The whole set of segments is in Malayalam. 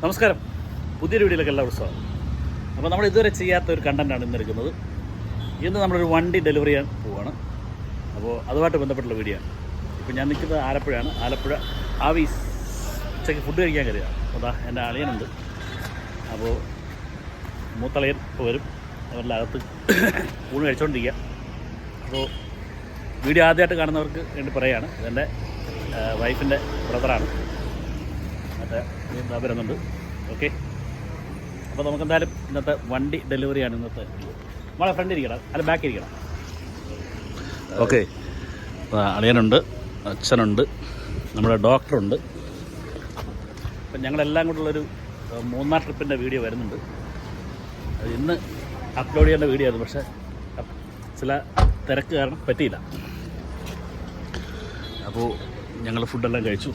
നമസ്കാരം, പുതിയൊരു വീഡിയോയിലേക്ക് എല്ലാവർക്കും സ്വാഗതം. അപ്പോൾ നമ്മൾ ഇതുവരെ ചെയ്യാത്ത ഒരു കണ്ടൻറ്റാണ് ഇന്ന് എടുക്കുന്നത്. ഇന്ന് നമ്മളൊരു വണ്ടി ഡെലിവറി ചെയ്യാൻ പോവുകയാണ്. അപ്പോൾ അതുമായിട്ട് ബന്ധപ്പെട്ടുള്ള വീഡിയോ ആണ്. ഇപ്പോൾ ഞാൻ നിൽക്കുന്നത് ആലപ്പുഴയാണ്. ആലപ്പുഴ ആവീസ് ഉച്ചയ്ക്ക് ഫുഡ് കഴിക്കാൻ കയറിയതാണ്. അതാ എൻ്റെ അളിയനുണ്ട്. അപ്പോൾ മൂത്തളിയൻ ഇപ്പോൾ വരും. അവരുടെ അകത്ത് ഊണ് കഴിച്ചുകൊണ്ടിരിക്കുക. അപ്പോൾ വീഡിയോ ആദ്യമായിട്ട് കാണുന്നവർക്ക് വേണ്ടി പറയുകയാണ്, ഇതെൻ്റെ വൈഫിൻ്റെ ബ്രദറാണ്. മറ്റേ എന്താ വരുന്നുണ്ട്. ഓക്കെ, അപ്പോൾ നമുക്കെന്തായാലും ഇന്നത്തെ വണ്ടി ഡെലിവറിയാണ് ഇന്നത്തെ. നമ്മളെ ഫ്രണ്ട് ഇരിക്കണം, അല്ല ബാക്ക് ഇരിക്കണം. ഓക്കെ, അളിയനുണ്ട്, അച്ഛനുണ്ട്, നമ്മുടെ ഡോക്ടറുണ്ട്. അപ്പം ഞങ്ങളെല്ലാം കൊണ്ടുള്ളൊരു 3-4 ട്രിപ്പിൻ്റെ വീഡിയോ വരുന്നുണ്ട്. അത് ഇന്ന് അപ്ലോഡ് ചെയ്യേണ്ട വീഡിയോ ആയിരുന്നു, പക്ഷേ ചില തിരക്ക് കാരണം പറ്റിയില്ല. അപ്പോൾ ഞങ്ങൾ ഫുഡെല്ലാം കഴിച്ചു.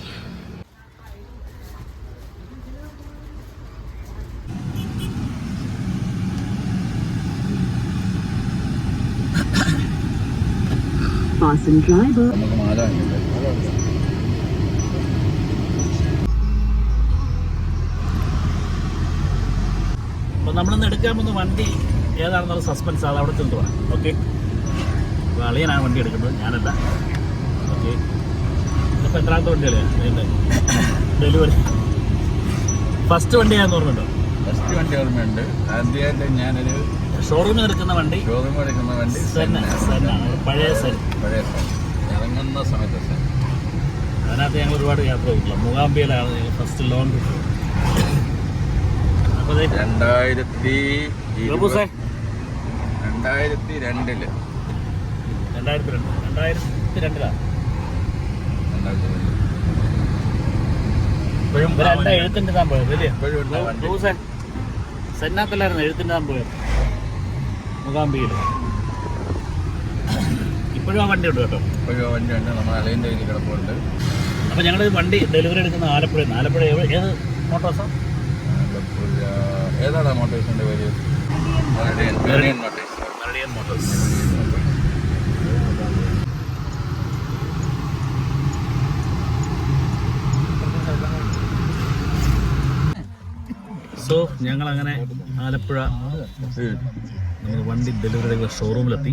അപ്പോൾ നമ്മളിന്ന് എടുക്കാൻ പോകുന്ന വണ്ടി ഏതാണെന്നുള്ള സസ്പെൻസ് അത് അവിടെ ചെന്ന് പറയാം. ഓക്കെ, അപ്പോൾ അളിയനാണ് വണ്ടി എടുക്കുന്നത്, ഞാനല്ല. ഓക്കെ, ഇതിപ്പോൾ എത്രാമത്തെ വണ്ടിയാണ് ഡെലിവറി? ഫസ്റ്റ് വണ്ടിയാണെന്ന് ഓർമ്മയുണ്ടോ? ഫസ്റ്റ് വണ്ടി ഓർമ്മയുണ്ട്. ആദ്യമായിട്ട് ഞാനൊരു ഷോറൂമിൽ എടുക്കുന്ന വണ്ടി പഴയ സെൻ ഇറങ്ങുന്ന സമയത്ത് സെൻ. അതിനകത്ത് ഞങ്ങൾ ഒരുപാട് യാത്ര പോയിട്ടില്ല. മൂകാംബിയയിലാണ് ഞങ്ങൾ ഫസ്റ്റ് ലോങ് ട്രിപ്പ്. അപ്പോൾ 2002 ഇപ്പോഴും എഴുത്തിൻ്റെ താൻ പോയത് അല്ലേ? സെന്നകത്തല്ലായിരുന്നു എഴുത്തിൻ്റെ താൻ പോയത് മൂകാംബിയിൽ. ഇപ്പോഴും ആ വണ്ടി ഉണ്ട് കേട്ടോ. ഇപ്പോഴും ആ വണ്ടി ഉണ്ട്, നമ്മൾ അലൈൻ്റെ കയ്യിൽ കിടപ്പുണ്ട്. അപ്പോൾ ഞങ്ങൾ വണ്ടി ഡെലിവറി എടുക്കുന്ന ആലപ്പുഴയിൽ. ആലപ്പുഴ ഏത് മോട്ടോഴ്സാണ്? ആലപ്പുഴ ഏതാണ് മോട്ടോഴ്സിൻ്റെ പേര്? Meridian Motors. സോ ഞങ്ങളങ്ങനെ ആലപ്പുഴ നമ്മൾ വണ്ടി ഡെലിവറി ചെയ്ത ഷോറൂമിലെത്തി.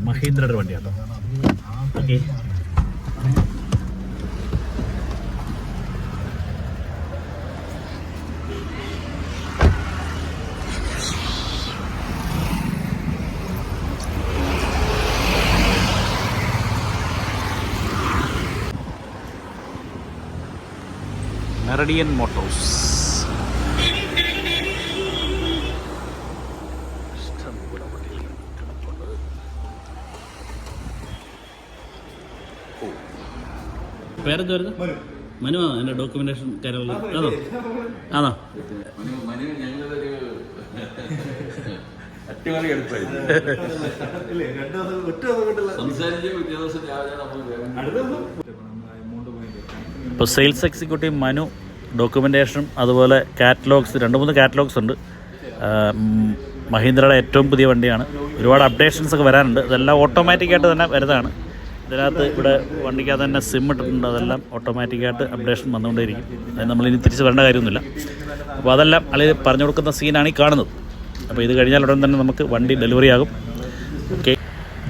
മഹീന്ദ്രയുടെ വണ്ടിയാണ്. Okay, Meridian Motors. പേരെന്തായിരുന്നു? മനുവാണോ എൻ്റെ ഡോക്യുമെന്റേഷൻ കാര്യമുള്ള? അതോ ആണോ? ഇപ്പോൾ സെയിൽസ് എക്സിക്യൂട്ടീവ് മനു, ഡോക്യുമെൻറ്റേഷനും അതുപോലെ കാറ്റലോഗ്സ് 2-3 കാറ്റലോഗ്സ് ഉണ്ട്. മഹീന്ദ്രയുടെ ഏറ്റവും പുതിയ വണ്ടിയാണ്. ഒരുപാട് അപ്ഡേഷൻസ് ഒക്കെ വരാനുണ്ട്. ഇതെല്ലാം ഓട്ടോമാറ്റിക്കായിട്ട് തന്നെ വരുന്നതാണ്. ഇതിനകത്ത് ഇവിടെ വണ്ടിക്കകത്ത് തന്നെ സിം ഇട്ടിട്ടുണ്ട്. അതെല്ലാം ഓട്ടോമാറ്റിക്കായിട്ട് അപ്ഡേഷൻ വന്നുകൊണ്ടേയിരിക്കും. അത് നമ്മളിനി തിരിച്ച് വരേണ്ട കാര്യമൊന്നുമില്ല. അപ്പോൾ അതെല്ലാം അല്ലെങ്കിൽ പറഞ്ഞു കൊടുക്കുന്ന സീനാണ് ഈ കാണുന്നത്. അപ്പോൾ ഇത് കഴിഞ്ഞാൽ ഉടൻ തന്നെ നമുക്ക് വണ്ടി ഡെലിവറി ആകും. ഓക്കെ,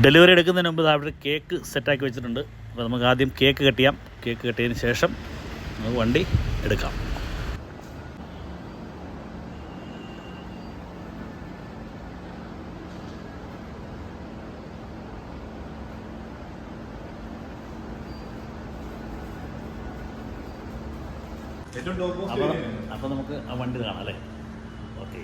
ഡെലിവറി എടുക്കുന്നതിന് മുമ്പ് അവിടെ കേക്ക് സെറ്റാക്കി വെച്ചിട്ടുണ്ട്. അപ്പോൾ നമുക്ക് ആദ്യം കേക്ക് കട്ട് ചെയ്യാം. കേക്ക് കട്ടിയതിന് ശേഷം നമുക്ക് വണ്ടി എടുക്കാം. അപ്പോൾ നമുക്ക് ആ വണ്ടി കാണാം അല്ലേ? ഓക്കെ,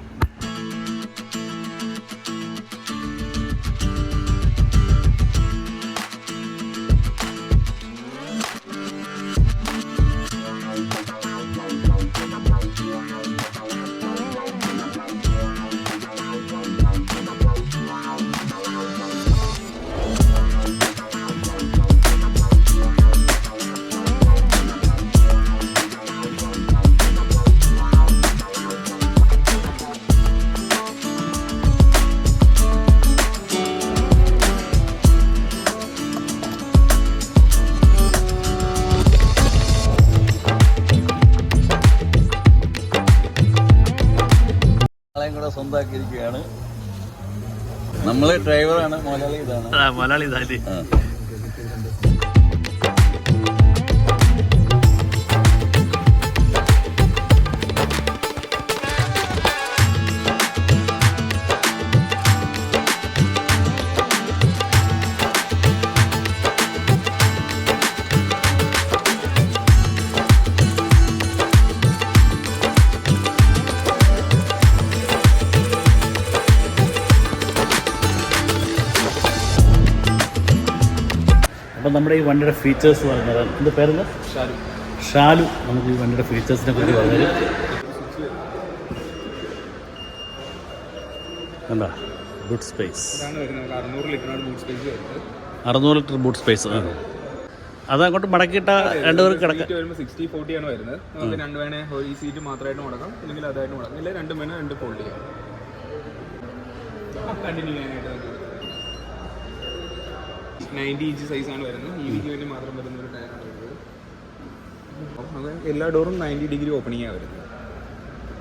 ഇവിടെ സ്വന്തമാക്കിയിരിക്കുകയാണ്. നമ്മള് ഡ്രൈവറാണ്, മലയാളി ഇതാണ്. മലയാളി ഇതായിട്ട്. അപ്പം നമ്മുടെ ഈ വണ്ടിയുടെ ഫീച്ചേഴ്സ് പറഞ്ഞത് എന്ത് പേരെന്താ? ഷാലു നമുക്ക് ഈ വണ്ടിയുടെ ഫീച്ചേഴ്സിനെ കുറിച്ച് പറഞ്ഞത് എന്താ? Boot space 600 litre boot space. അത് അങ്ങോട്ട് മടക്കിയിട്ട രണ്ടുപേർക്ക് കിടക്കാം. 60-40 ആണ് വരുന്നത്. നമുക്ക് രണ്ട് വേണേ ഈ സീറ്റ് മാത്രമായിട്ട് മുടക്കാം, അല്ലെങ്കിൽ അതായിട്ട് മുടക്കാം, ഇല്ല രണ്ടും വേണേ രണ്ട് ഫോൾഡ് ചെയ്യാം. കണ്ടിന്യൂ ചെയ്യാനായിട്ട് 90 ഇഞ്ച് സൈസാണ് വരുന്നത്. EVക്ക് വേണ്ടി മാത്രം വരുന്ന ഒരു ടയറാണ് വരുന്നത്. അത് എല്ലാ ഡോറും 90 ഡിഗ്രി ഓപ്പണിങ്ങാണ് വരുന്നത്.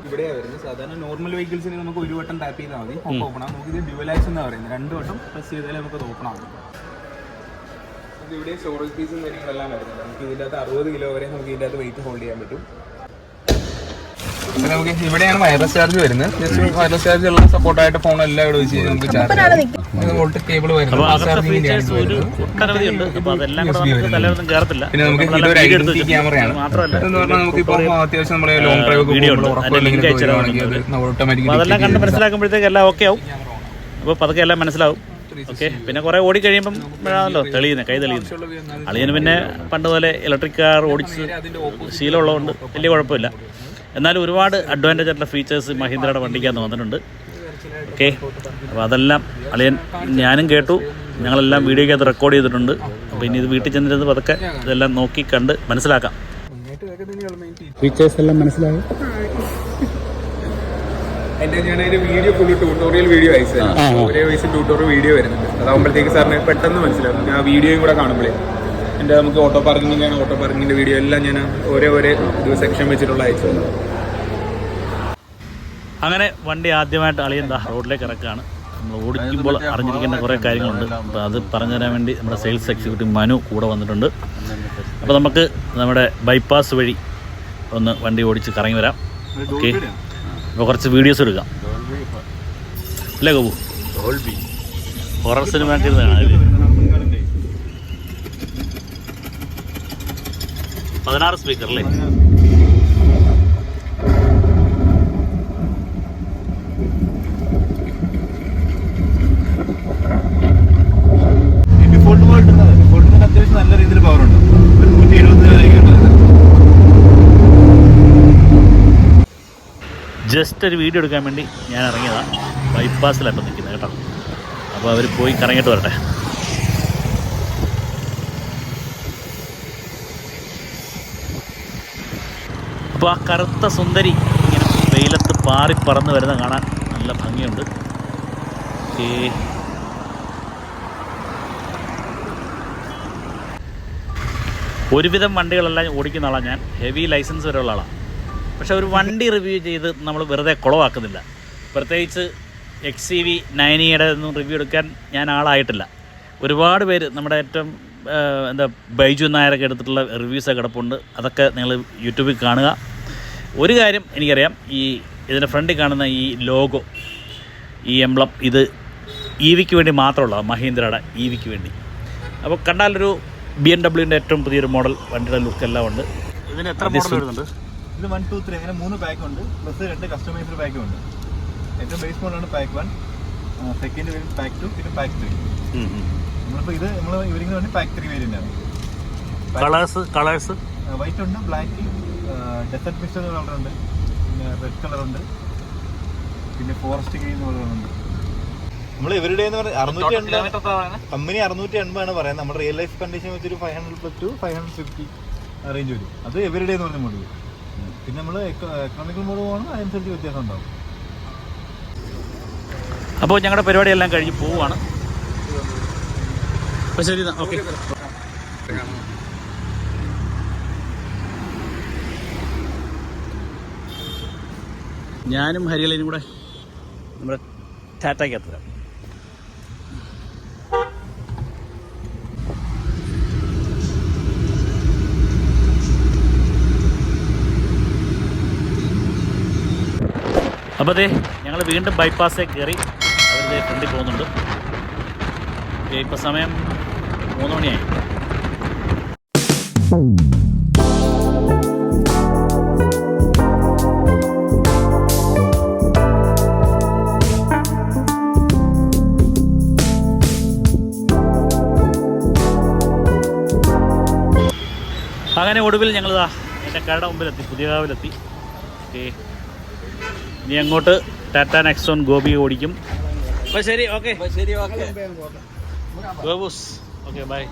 ഇവിടെയാണ് വരുന്നത്. സാധാരണ നോർമൽ വെഹിക്കിൾസിന് നമുക്ക് ഒരു വട്ടം ടാപ്പ് ചെയ്താൽ മതി, ഓപ്പൺ ആവും. നമുക്ക് ഇത് ഡ്യുവലാക്സ് എന്നാണ് പറയുന്നത്. 2 വട്ടം പ്രസ് ചെയ്താലേ നമുക്കത് ഓപ്പൺ ആവും. ഇവിടെ സ്റ്റോറേജ് പീസും കാര്യങ്ങളെല്ലാം വരുന്നത്. നമുക്ക് ഇതിൻ്റെ അകത്ത് 60 കിലോ വരെ നമുക്ക് ഇതിൻ്റെ അകത്ത് വെയിറ്റ് ഹോൾഡ് ചെയ്യാൻ പറ്റും. നമുക്ക് ഇവിടെയാണ് വയർലെസ് ചാർജ് വരുന്നത്. ജസ്റ്റ് വയർലെസ് ചാർജ് ഉള്ള സപ്പോർട്ടായിട്ട് ഫോൺ എല്ലാം ഇവിടെ വെച്ച് നമുക്ക് ചാർജ് ചെയ്യാം. വോൾട്ടേജ് കേബിൾ വരുന്നത്. പിന്നെ നമുക്ക് ഇതൊരു ഐഡന്റിറ്റി ക്യാമറയാണ്. എന്ന് പറഞ്ഞാൽ നമുക്കിപ്പോൾ അത്യാവശ്യം നമ്മുടെ ലോങ് ഡ്രൈവ് ഒക്കെ ഓട്ടോമാറ്റിക് മനസ്സിലാക്കുമ്പോഴത്തേക്ക് എല്ലാം ഓക്കെ ആവും. അപ്പോൾ പതുക്കെ എല്ലാം മനസ്സിലാവും. ഓക്കെ. പിന്നെ കുറേ ഓടി കഴിയുമ്പം തെളിയുന്നത്, കൈ തെളിയുന്നത്. അളിയന് പിന്നെ പണ്ട് പോലെ ഇലക്ട്രിക് കാർ ഓടിച്ച് ശീലമുള്ളതുകൊണ്ട് വലിയ കുഴപ്പമില്ല. എന്നാലും ഒരുപാട് അഡ്വാൻറ്റേജ് ആയിട്ടുള്ള ഫീച്ചേഴ്സ് മഹീന്ദ്രയുടെ വണ്ടിക്കകത്ത് വന്നിട്ടുണ്ട്. ഓക്കെ. അപ്പോൾ അതെല്ലാം അളിയൻ ഞാനും കേട്ടു, ഞങ്ങളെല്ലാം വീഡിയോക്കകത്ത് റെക്കോർഡ് ചെയ്തിട്ടുണ്ട്. അപ്പോൾ ഇനി ഇത് വീട്ടിൽ ചെന്നിരുന്ന് പതുക്കെ ഇതെല്ലാം നോക്കി കണ്ട് മനസ്സിലാക്കാം. ഫീച്ചേഴ്സ് എല്ലാം മനസ്സിലാകും. എൻ്റെ ഞാനൊരു വീഡിയോ ഫുൾ ട്യൂട്ടോറിയൽ വീഡിയോ അയച്ചു ഒരേ വയസ്സ് ട്യൂട്ടോറിയൽ വീഡിയോ വരുന്നുണ്ട്. അതാകുമ്പോഴത്തേക്ക് സാറിന് പെട്ടെന്ന് മനസ്സിലാവും. ഞാൻ ആ വീഡിയോയും കൂടെ കാണുമ്പോഴേ എൻ്റെ നമുക്ക് ഓട്ടോ പാർക്കിങ്ങിൻ്റെയാണ്, ഓട്ടോ പാർക്കിങ്ങിൻ്റെ വീഡിയോ എല്ലാം ഞാൻ ഒരേ സെക്ഷൻ വെച്ചിട്ടുള്ള അയച്ചു. അങ്ങനെ വണ്ടി ആദ്യമായിട്ട് അളിയന്താ റോഡിലേക്ക് ഇറക്കുകയാണ്. നമ്മൾ ഓടിക്കുമ്പോൾ അറിഞ്ഞിരിക്കേണ്ട കുറേ കാര്യങ്ങളുണ്ട്. അപ്പോൾ അത് പറഞ്ഞു തരാൻ വേണ്ടി നമ്മുടെ സെയിൽസ് എക്സിക്യൂട്ടീവ് മനു കൂടെ വന്നിട്ടുണ്ട്. അപ്പോൾ നമുക്ക് നമ്മുടെ ബൈപ്പാസ് വഴി ഒന്ന് വണ്ടി ഓടിച്ച് കറങ്ങി വരാം. ഓക്കെ. അപ്പോൾ കുറച്ച് വീഡിയോസ് എടുക്കാം അല്ലേ ഗോപു? ഹൊറർ സിനിമയൊക്കെ ഇരുന്നാണ് 16 സ്പീക്കർ അല്ലേ? ഡിഫോൾട്ട് ഡിഫോൾട്ടിന് അത്യാവശ്യം നല്ല രീതിയിൽ പവർ ഉണ്ട്. 170 ജസ്റ്റ് ഒരു വീഡിയോ എടുക്കാൻ വേണ്ടി ഞാൻ ഇറങ്ങിയതാണ്. ബൈപ്പാസിലാണ് നിൽക്കുന്നത് കേട്ടോ. അപ്പോൾ അവർ പോയി കറങ്ങിയിട്ട് വരട്ടെ. അപ്പോൾ ആ കറുത്ത സുന്ദരി ഇങ്ങനെ വെയിലത്ത് പാറി പറന്ന് വരുന്ന കാണാൻ നല്ല ഭംഗിയുണ്ട്. ഓക്കേ. ഒരുവിധം വണ്ടികളെല്ലാം ഓടിക്കുന്ന ആളാണ് ഞാൻ. ഹെവി ലൈസൻസ് വരെയുള്ള ആളാണ്. പക്ഷേ ഒരു വണ്ടി റിവ്യൂ ചെയ്ത് നമ്മൾ വെറുതെ കുളവാക്കുന്നില്ല. പ്രത്യേകിച്ച് XCV 90യുടെ ഒന്നും റിവ്യൂ എടുക്കാൻ ഞാൻ ആളായിട്ടില്ല. ഒരുപാട് പേര് നമ്മുടെ ഏറ്റവും ബൈജു നായരൊക്കെ എടുത്തിട്ടുള്ള റിവ്യൂസൊക്കെ കിടപ്പുണ്ട്. അതൊക്കെ നിങ്ങൾ യൂട്യൂബിൽ കാണുക. ഒരു കാര്യം എനിക്കറിയാം, ഇതിൻ്റെ ഫ്രണ്ടിൽ കാണുന്ന ഈ ലോഗോ, ഈ എംബ്ലം, ഇത് EVക്ക് വേണ്ടി മാത്രമുള്ളതാണ്, മഹീന്ദ്രയുടെ EVക്ക് വേണ്ടി. അപ്പോൾ കണ്ടാലൊരു BMW ഏറ്റവും പുതിയൊരു മോഡൽ വണ്ടിയുടെ ലുക്കെല്ലാം ഉണ്ട്. ഇതിന് എത്ര മോഡൽ വരുന്നുണ്ട്? ഇത് 1, 2, 3 അങ്ങനെ 3 പാക്കുണ്ട്. പ്ലസ് 2 കസ്റ്റമൈസ്ഡ് പാക്കും ഉണ്ട്. ഏറ്റവും ബേസ് മോഡലാണ് പാക്ക് 1, സെക്കൻഡ് വേരിയൻറ്റ് പാക്ക് 2, പിന്നെ പാക്ക് 3. നമ്മളിപ്പോൾ ഇത് നമ്മൾ ഇവരിങ്ങനെ വേണ്ടി പാക്ക് 3 വേരിയൻ്റ് ആണ്. കളേഴ്സ് വൈറ്റ് ഉണ്ട്, ബ്ലാക്ക്, ഡെസർട്ട് മിക്സ്ചർ കളറുണ്ട്, പിന്നെ റെഡ് കളറുണ്ട്, പിന്നെ ഫോറസ്റ്റ് ഗ്രീൻ കളറുണ്ട്. നമ്മൾ ഇവരുടെ എന്ന് പറഞ്ഞാൽ 680 കമ്പനി 680 ആണ് പറയുന്നത്. നമ്മുടെ റിയൽ ലൈഫ് കണ്ടീഷൻ വെച്ചൊരു 500 to 550 റേഞ്ച് വരും. അത് എവരിഡേ എന്ന് പറഞ്ഞ മോഡൽ. പിന്നെ നമ്മൾ എക്കണോമിക്കൽ മോഡ് പോകണം, അതനുസരിച്ച് വ്യത്യാസം ഉണ്ടാവും. അപ്പോൾ ഞങ്ങളുടെ പരിപാടിയെല്ലാം കഴിഞ്ഞ് പോവുകയാണ്. അപ്പോൾ ശരി, ഓക്കെ. ഞാനും ഹരിയലനും കൂടെ നമ്മുടെ ടാറ്റയ്ക്കകത്ത് തരാം. അപ്പോൾ അതെ ഞങ്ങൾ വീണ്ടും ബൈപ്പാസേ കയറി അവരുടെ ഫ്രണ്ടിൽ പോകുന്നുണ്ട്. ഇപ്പോൾ സമയം 3 മണിയായി. അങ്ങനെ ഒടുവിൽ ഞങ്ങളിതാ എൻ്റെ കടയുടെ മുമ്പിലെത്തി, പുതിയകാവിലെത്തി. ഓക്കെ, ഇനി അങ്ങോട്ട് ടാറ്റ നെക്സോൺ ഗോപി ഓടിക്കും. അപ്പോൾ ശരി, ഓക്കെ ശരി, ഓക്കെ. ഗോബൂസ്, okay bye.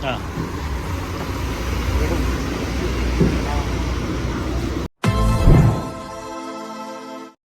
ആ